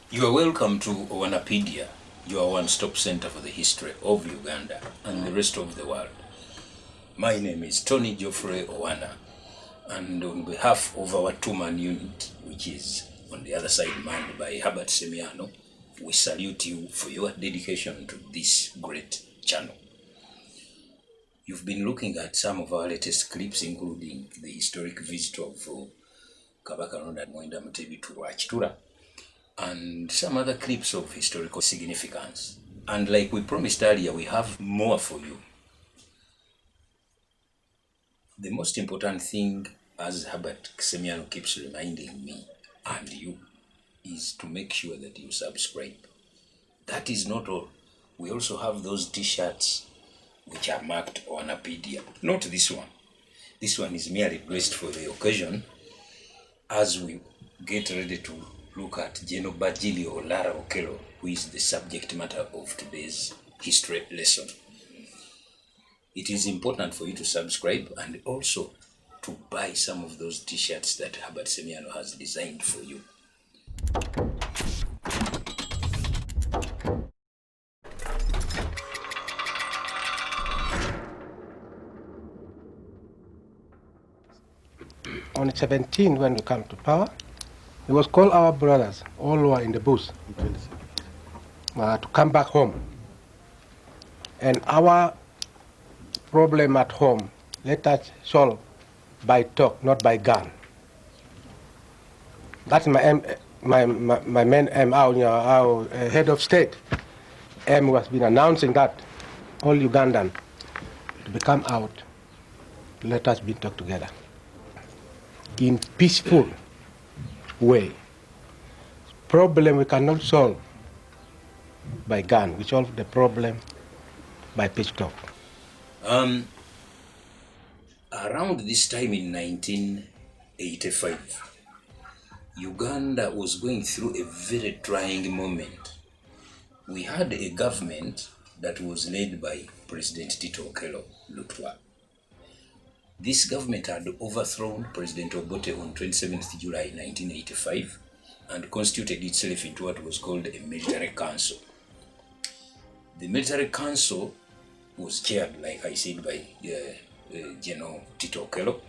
You are welcome to Owanapaedia, your one-stop center for the history of Uganda and the rest of the world. My name is Tony Geoffrey Owana, and on behalf of our two-man unit, which is on the other side manned by Herbert Semiano, we salute you for your dedication to this great channel. You've been looking at some of our latest clips, including the historic visit of Kabaka Ronald Mwenda Mutebi to Rwachitura, and some other clips of historical significance. And like we promised earlier, we have more for you. The most important thing, as Herbert Semiano keeps reminding me and you, is to make sure that you subscribe. That is not all. We also have those t-shirts which are marked Owanapaedia. Not this one. This one is merely graced for the occasion as we get ready to look at General Bajili Olara Okello, who is the subject matter of today's history lesson. It is important for you to subscribe and also to buy some of those t-shirts that Herbert Semiano has designed for you. On 17, when we come to power, it was called our brothers, all who are in the bush, to come back home. And our problem at home, let us solve by talk, not by gun. That's my aim, my main aim. Our head of state aim has been announcing that all Ugandan to become out. Let us be talk together in peaceful way. Problem we cannot solve by gun. We solve the problem by peace talk. Around this time in 1985, Uganda was going through a very trying moment. We had a government that was led by President Tito'S Lutwa. This government had overthrown President Obote on 27th July 1985 and constituted itself into what was called a military council. The military council was chaired, like I said, by General Tito'S.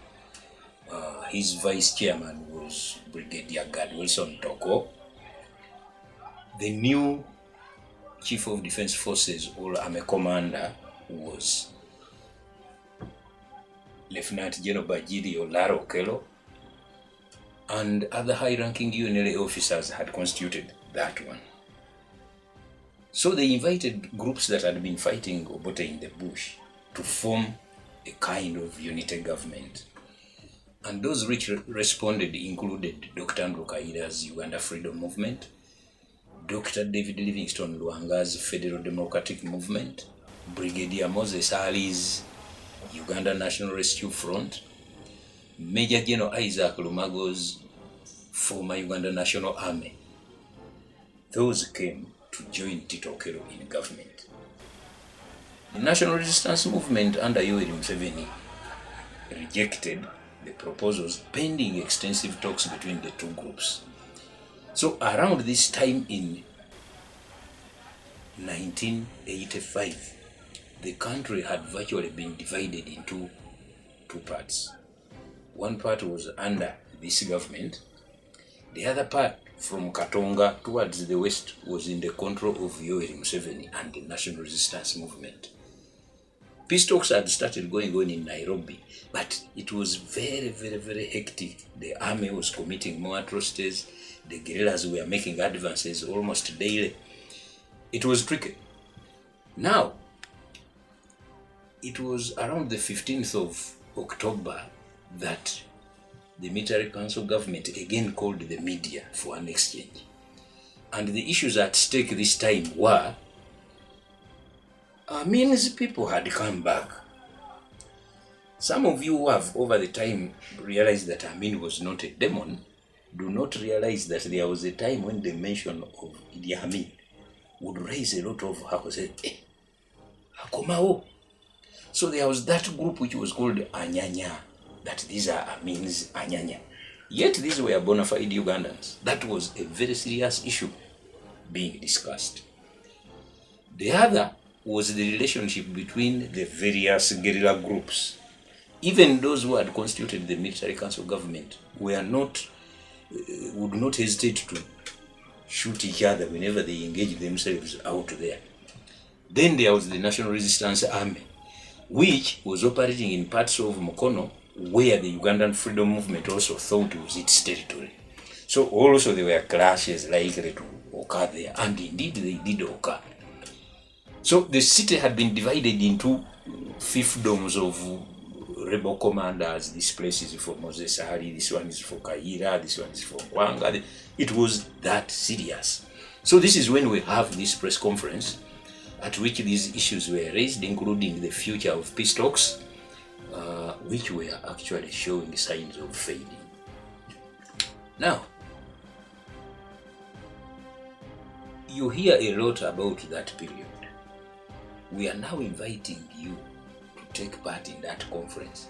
His vice chairman was Brigadier Wilson Toko. The new Chief of Defense Forces, or Army Commander, was Lieutenant General Bajili Olara Okello, and other high-ranking UNLA officers had constituted that one. So they invited groups that had been fighting Obote in the bush to form a kind of unity government. And those which responded included Dr. Andrew Kayiira's Uganda Freedom Movement, Dr. David Livingstone Lwanga's Federal Democratic Movement, Brigadier Moses Ali's Uganda National Rescue Front, Major General Isaac Lumago's former Uganda National Army. Those came to join Tito Okello in government. The National Resistance Movement under Yoweri Museveni rejected the proposals pending extensive talks between the two groups. So around this time in 1985, the country had virtually been divided into two parts. One part was under this government. The other part, from Katonga towards the west, was in the control of Yoweri Museveni and the National Resistance Movement. Peace talks had started going on in Nairobi, but it was very, very, very hectic. The army was committing more atrocities. The guerrillas were making advances almost daily. It was tricky. Now, it was around the 15th of October that the Military Council government again called the media for an exchange. And the issues at stake this time were, Armies people had come back. Some of you who have over the time realized that Amin was not a demon do not realize that there was a time when the mention of Idi Amin would raise a lot of Hakomao. So there was that group which was called Anya-Nya, that these are Amin's Anya-Nya. Yet these were bona fide Ugandans. That was a very serious issue. being discussed. The other was the relationship between the various guerrilla groups. Even those who had constituted the Military Council government would not hesitate to shoot each other whenever they engaged themselves out there. Then there was the National Resistance Army, which was operating in parts of Mukono, where the Ugandan freedom movement also thought it was its territory. So also there were clashes likely to occur there, and indeed they did occur. So the city had been divided into fiefdoms of rebel commanders. This place is for Moses Hari, this one is for Kayiira, this one is for Nkwanga. It was that serious. So this is when we have this press conference at which these issues were raised, including the future of peace talks, which were actually showing signs of fading. Now, you hear a lot about that period. We are now inviting you to take part in that conference,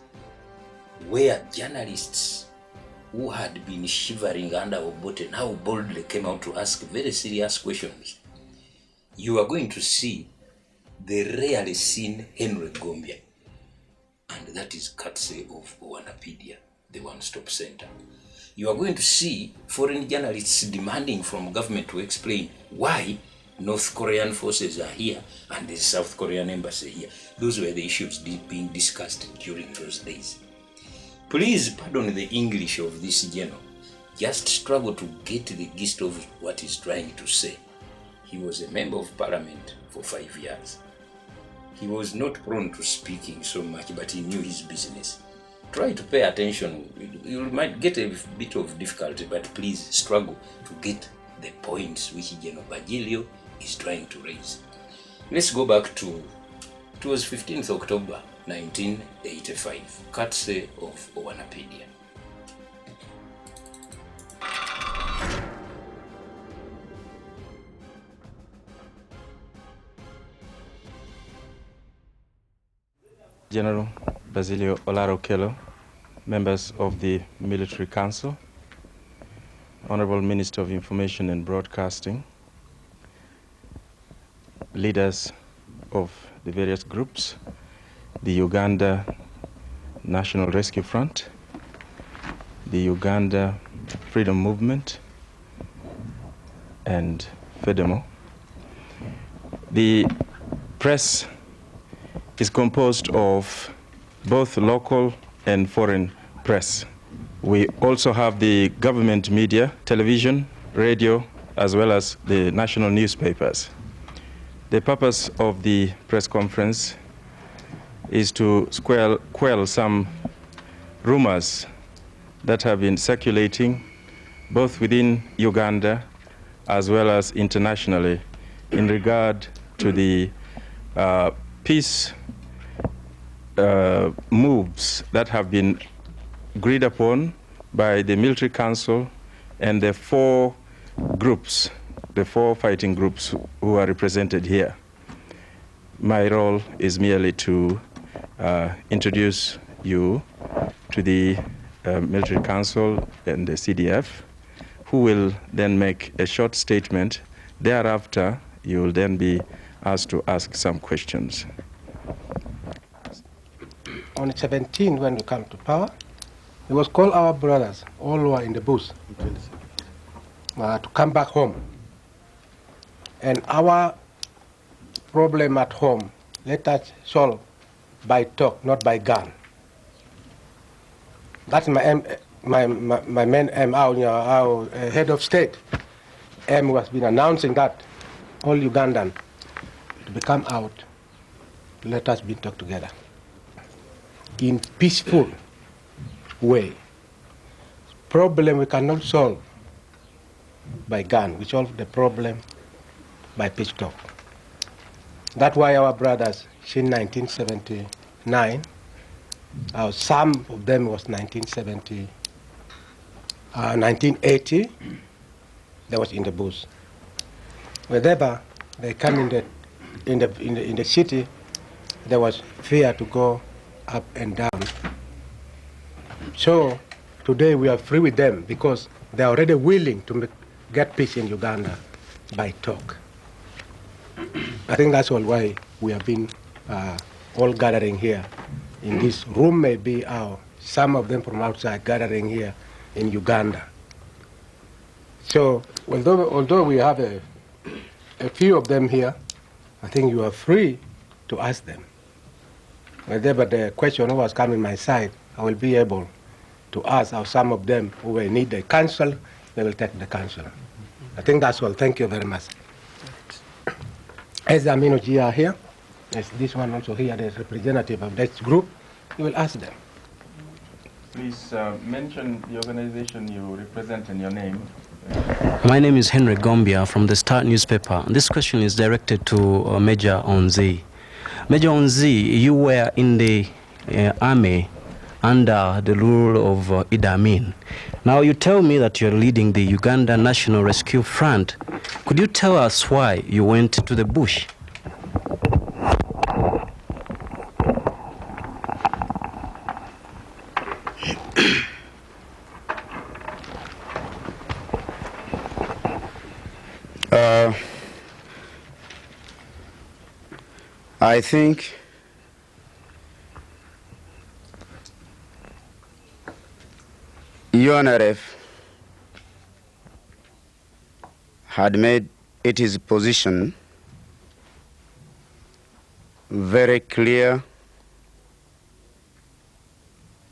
where journalists who had been shivering under Obote now boldly came out to ask very serious questions. You are going to see the rarely seen Henry Gombia, and that is courtesy of Owanapaedia, the one-stop center. You are going to see foreign journalists demanding from government to explain why North Korean forces are here and the South Korean embassy here. Those were the issues being discussed during those days. Please pardon the English of this journal. Just struggle to get the gist of what he's trying to say. He was a member of parliament for 5 years. He was not prone to speaking so much, but he knew his business. Try to pay attention. You might get a bit of difficulty, but please struggle to get the points which General Bagilio is trying to raise. Let's go back to, it was 15th October 1985, courtesy of Owanapaedia. General Basilio Okello, members of the Military Council, Honorable Minister of Information and Broadcasting, leaders of the various groups, the Uganda National Rescue Front, the Uganda Freedom Movement, and FEDEMU. The press is composed of both local and foreign press. We also have the government media, television, radio, as well as the national newspapers. The purpose of the press conference is to quell some rumors that have been circulating both within Uganda as well as internationally in regard to the peace moves that have been agreed upon by the Military Council and the four groups, the four fighting groups who are represented here. My role is merely to introduce you to the Military Council and the CDF, who will then make a short statement. Thereafter, you will then be asked to ask some questions. On 17, when we come to power, we was call our brothers, all who are in the bush, to come back home. And our problem at home, let us solve by talk, not by gun. That's my main aim. Our head of state aim was been announcing that all Ugandan to become out, let us be talk together in peaceful way. Problem we cannot solve by gun. We solve the problem by peace talk. That's why our brothers, since 1979, some of them was 1980, they was in the bush. Whenever they come in the city, there was fear to go up and down. So today we are free with them because they are already willing to get peace in Uganda. by talk. I think that's all why we have been all gathering here in this room. Maybe some of them from outside gathering here in Uganda. So although we have a few of them here, I think you are free to ask them. Whenever the question was coming my side, I will be able to ask how some of them who will need the counsel, they will take the counsel. I think that's all. Thank you very much. As the Aminoji are here, there's this one also here, the representative of that group, you will ask them. Please mention the organization you represent and your name. My name is Henry Gombia from the Star newspaper. This question is directed to Major Onzi. Major Onzi, you were in the army under the rule of Idi Amin. Now you tell me that you're leading the Uganda National Rescue Front. Could you tell us why you went to the bush? I think UNRF had made its position very clear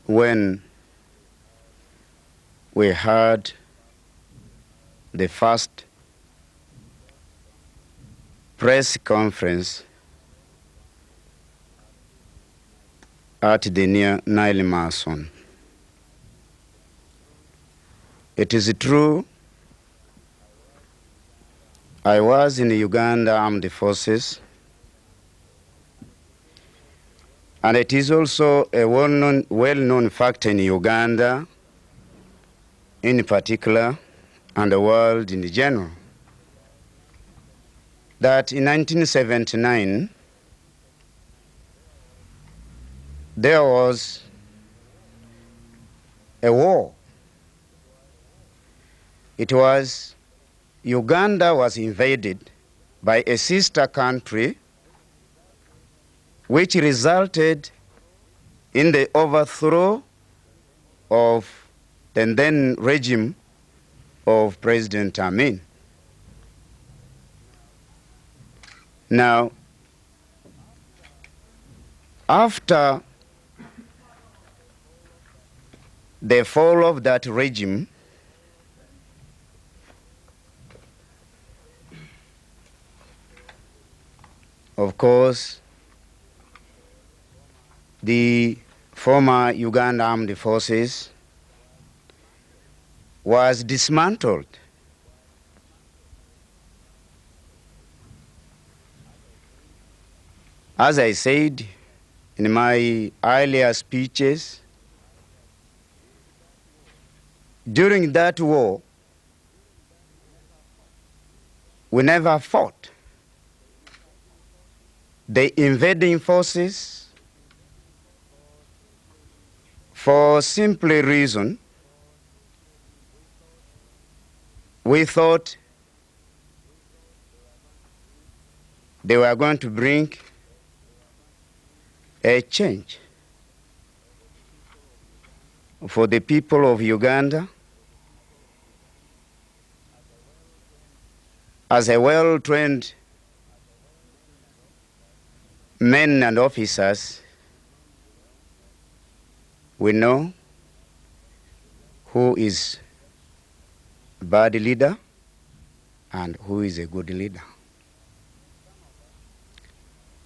when we had the first press conference at the near Nile Marathon. It is true, I was in the Uganda Armed Forces, and it is also a well-known fact in Uganda in particular, and the world in general, that in 1979, there was a war. It was Uganda was invaded by a sister country, which resulted in the overthrow of the then regime of President Amin. Now, after the fall of that regime, of course, the former Uganda Armed Forces was dismantled. As I said in my earlier speeches, during that war, we never fought. The invading forces, for simple reason, we thought they were going to bring a change for the people of Uganda. As a well-trained men and officers, we know who is a bad leader and who is a good leader.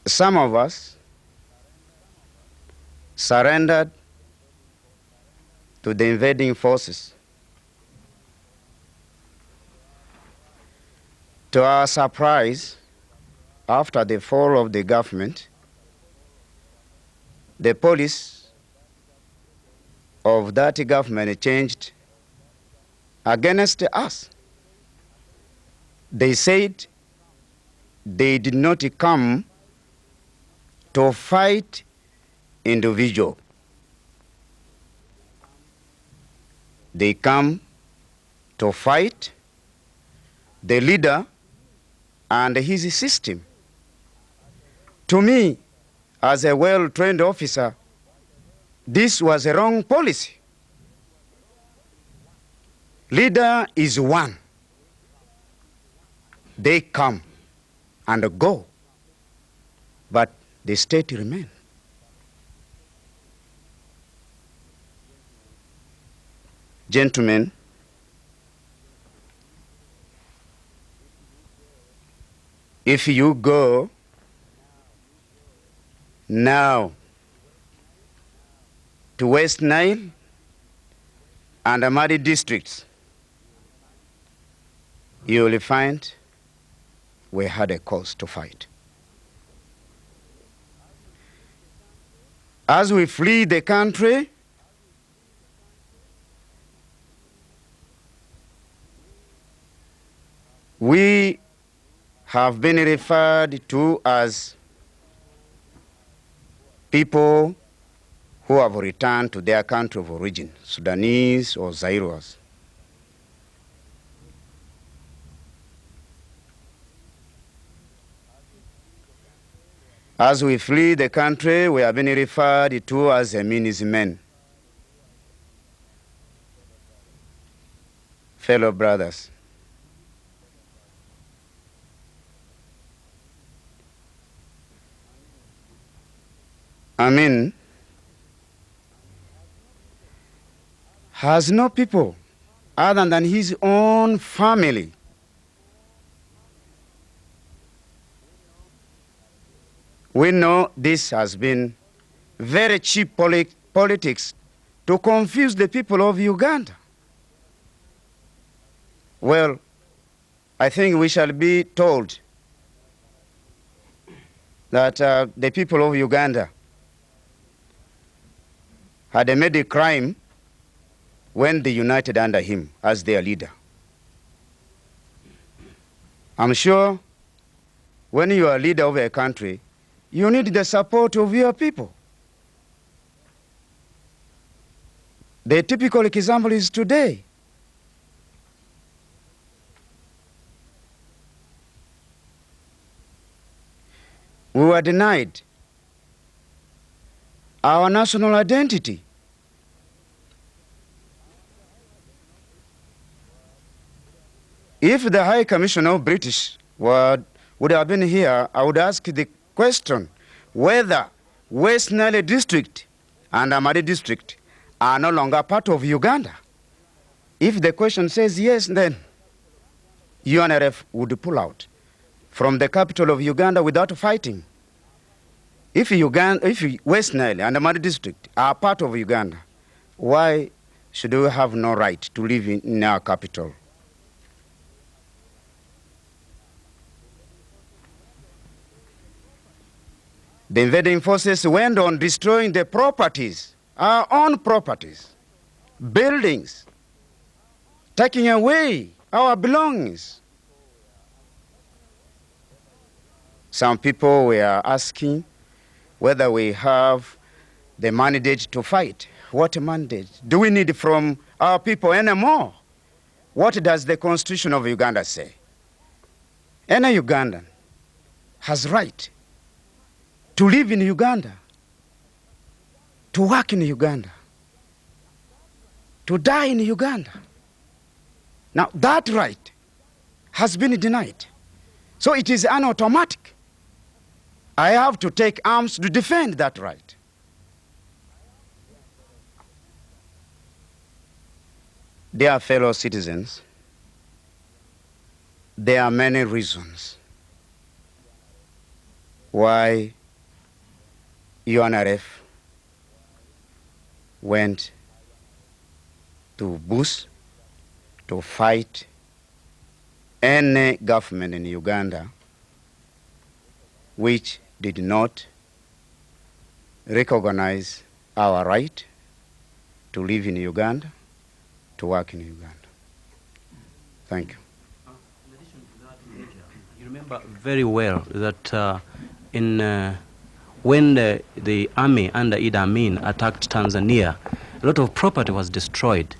Some of us surrendered to the invading forces. To our surprise, after the fall of the government, the police of that government changed against us. They said they did not come to fight individual. They come to fight the leader and his system. To me, as a well-trained officer, this was a wrong policy. Leader is one. They come and go, but the state remains. Gentlemen, if you go now to West Nile and Amadi districts, you will find we had a cause to fight. As we flee the country, we have been referred to as people who have returned to their country of origin, Sudanese or Zairoas. As we flee the country, we have been referred to as Amini's men. Fellow brothers, Amin has no people other than his own family. We know this has been very cheap politics to confuse the people of Uganda. Well, I think we shall be told that the people of Uganda had made a crime when they united under him as their leader. I'm sure when you are a leader of a country, you need the support of your people. The typical example is today. We were denied our national identity. If the High Commissioner of British would have been here, I would ask the question whether West Nile district and Amadi district are no longer part of Uganda. If the question says yes, then UNRF would pull out from the capital of Uganda without fighting. If West Nile and Amadi district are part of Uganda, why should we have no right to live in our capital? The invading forces went on destroying the properties, our own properties, buildings, taking away our belongings. Some people were asking whether we have the mandate to fight. What mandate? Do we need from our people anymore? What does the Constitution of Uganda say? Any Ugandan has right to live in Uganda, to work in Uganda, to die in Uganda. Now, that right has been denied. So it is unautomatic. I have to take arms to defend that right. Dear fellow citizens, there are many reasons why UNRF went to Bush to fight any government in Uganda which did not recognize our right to live in Uganda, to work in Uganda. Thank you. In addition to that, Major, you remember very well that when the army under Idi Amin attacked Tanzania, a lot of property was destroyed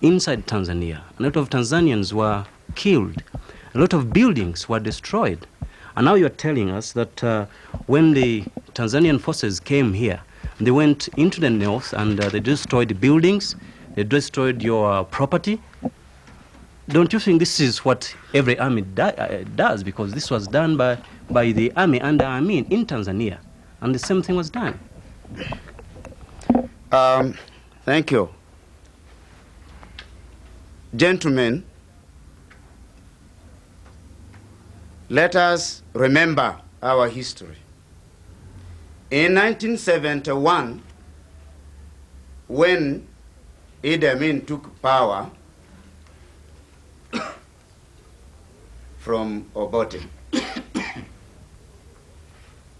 inside Tanzania. A lot of Tanzanians were killed. A lot of buildings were destroyed. And now you're telling us that when the Tanzanian forces came here, they went into the north and they destroyed the buildings, they destroyed your property. Don't you think this is what every army does? Because this was done by the army under Amin in Tanzania, and the same thing was done. Thank you. Gentlemen, let us remember our history. In 1971, when Idi Amin took power from Obote,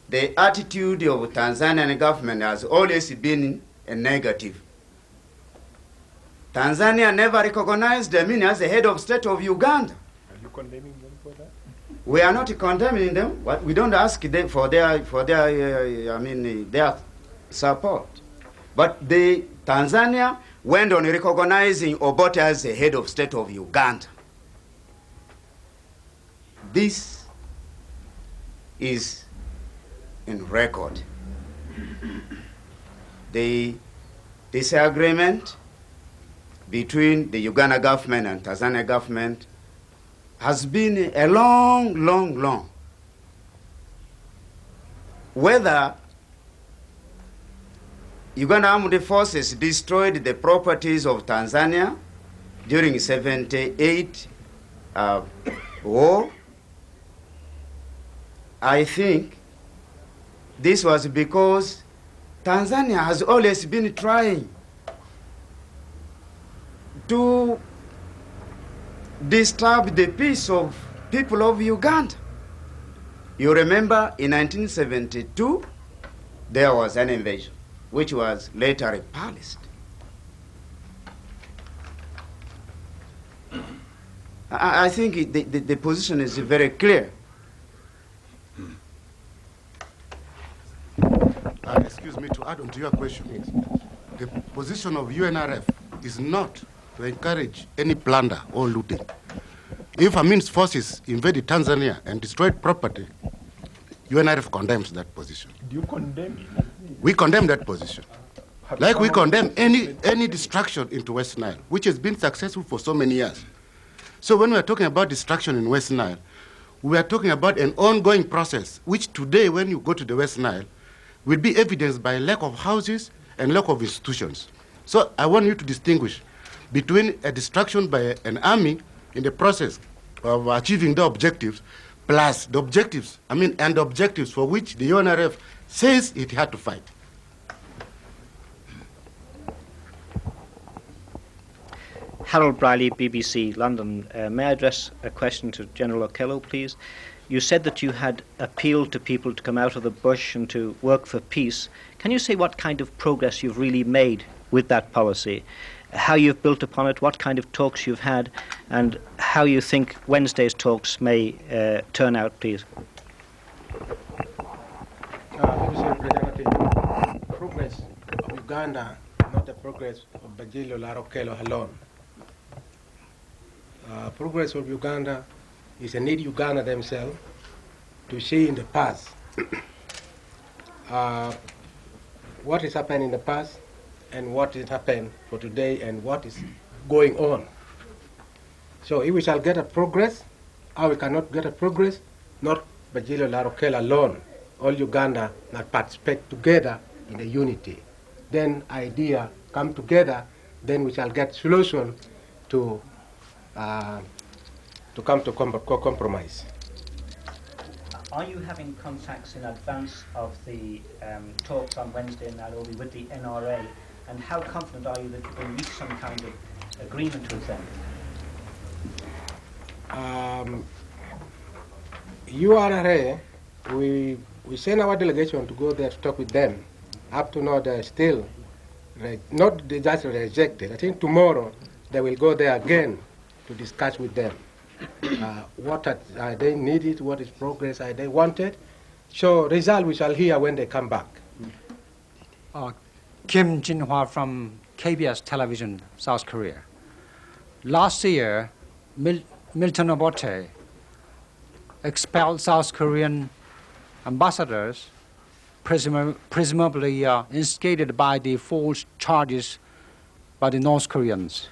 the attitude of Tanzanian government has always been a negative. Tanzania never recognized Amin as the head of state of Uganda. Are you condemning them for that? We are not condemning them. We don't ask them for their support. But Tanzania went on recognizing Obote as the head of state of Uganda. This is in record. The disagreement between the Uganda government and Tanzania government has been a long. Whether Uganda Armed Forces destroyed the properties of Tanzania during 78 war, I think this was because Tanzania has always been trying to disturb the peace of people of Uganda. You remember in 1972, there was an invasion, which was later repulsed. I think the position is very clear. Excuse me, to add on to your question, the position of UNRF is not to encourage any plunder or looting. If Amin's forces invaded Tanzania and destroyed property, UNRF condemns that position. Do you condemn it? We condemn that position. Like we condemn any destruction into West Nile, which has been successful for so many years. So when we are talking about destruction in West Nile, we are talking about an ongoing process, which today, when you go to the West Nile, will be evidenced by lack of houses and lack of institutions. So I want you to distinguish between a destruction by an army in the process of achieving the objectives, plus the objectives, and the objectives for which the UNRF says it had to fight. Harold Briley, BBC London. May I address a question to General Okello, please? You said that you had appealed to people to come out of the bush and to work for peace. Can you say what kind of progress you've really made with that policy, how you've built upon it, what kind of talks you've had, and how you think Wednesday's talks may turn out, please? Mr. Representative, progress of Uganda, not the progress of Bagilio Okello alone. Progress of Uganda is a need Uganda themselves to see in the past what has happened in the past and what has happened for today and what is going on. So if we shall get a progress, or we cannot get a progress, not Bagilio Okello alone, all Uganda must participate together in the unity. Then idea come together, then we shall get solution to come to compromise. Are you having contacts in advance of the talks on Wednesday in Nairobi with the NRA, and how confident are you that you can reach some kind of agreement with them? UNRA, we send our delegation to go there to talk with them. Up to now, they're still not just rejected. I think tomorrow they will go there again to discuss with them. What are they needed, what is progress are they wanted. So result we shall hear when they come back. Kim Jinhua from KBS Television, South Korea. Last year, Milton Obote expel South Korean ambassadors, presumably instigated by the false charges by the North Koreans.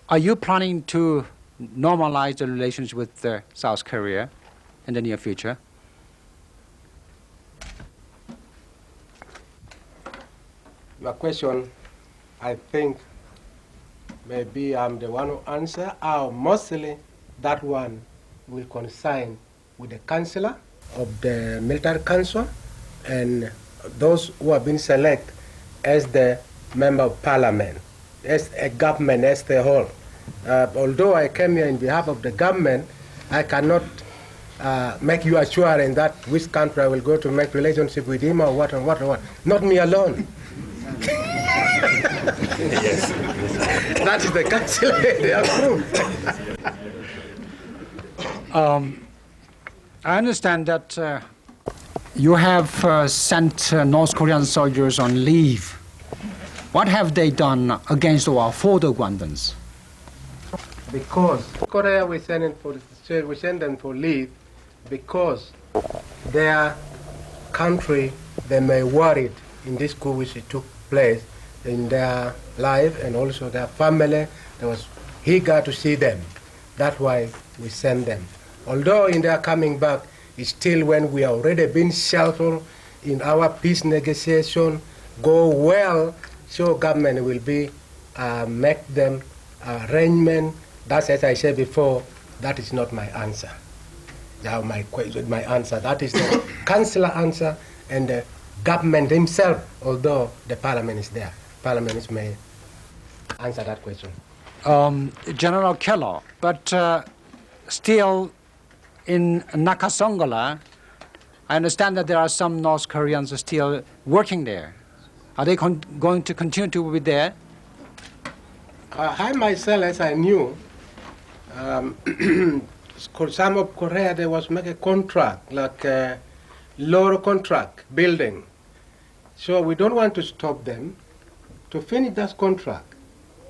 Are you planning to normalize the relations with South Korea in the near future? Your question, I think maybe I'm the one who answer, or mostly that one will consign with the Chancellor of the Military Council and those who have been selected as the Member of Parliament, as a government as the whole. Although I came here in behalf of the government, I cannot make you assurance that which country I will go to make relationship with him or what and what and what. Not me alone. Yes. That is the council they approved. I understand that you have sent North Korean soldiers on leave. What have they done against or for the Ugandans? Because Korea we send them for leave because their country, they may worried in this coup which took place in their life and also their family. They was eager to see them. That's why we send them. Although in their coming back, it's still when we already been sheltered in our peace negotiation, go well, so government will be make them arrangement. That's as I said before, that is not my answer. Now my answer, that is the councillor answer and the government himself, although the parliament is there. Parliament may answer that question. General Okello, but still in Nakasongola, I understand that there are some North Koreans still working there. Are they going to continue to be there? I myself, as I knew, some of Korea, they was make a contract, like a lower contract building. So we don't want to stop them to finish that contract.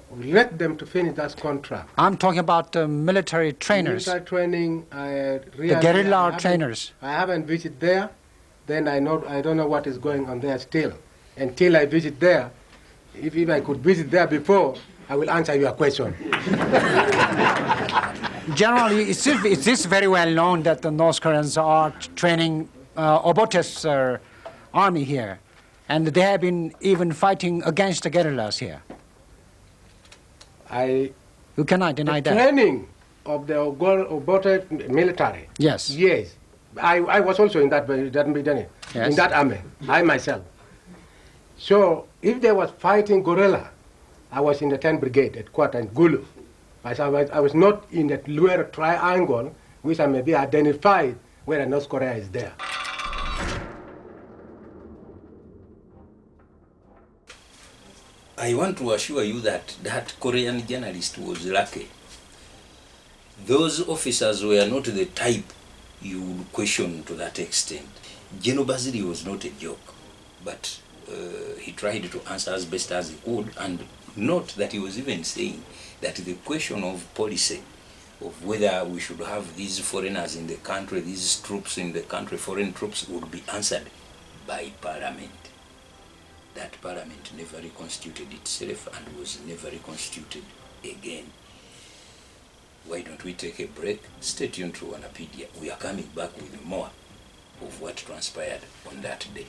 We let them to finish that contract. I'm talking about military trainers. Military training, really, the guerrilla trainers. I haven't visited there. Then I don't know what is going on there still. Until I visit there, if I could visit there before, I will answer your question. Generally, it is very well known that the North Koreans are training Obote's army here, and they have been even fighting against the guerrillas here. You cannot deny that. Training of the Obote military. Yes. Yes. I was also in that yes. In that army, I myself. So if they was fighting guerrilla, I was in the 10th Brigade at Quarter in Gulu. I was not in the lower triangle, which I may be identified where North Korea is there. I want to assure you that that Korean journalist was lucky. Those officers were not the type you would question to that extent. General Basili was not a joke, but he tried to answer as best as he could, and note that he was even saying that the question of policy, of whether we should have these foreigners in the country, these troops in the country, foreign troops, would be answered by Parliament. That Parliament never reconstituted itself and was never reconstituted again. Why don't we take a break? Stay tuned to Owanapaedia. We are coming back with more of what transpired on that day.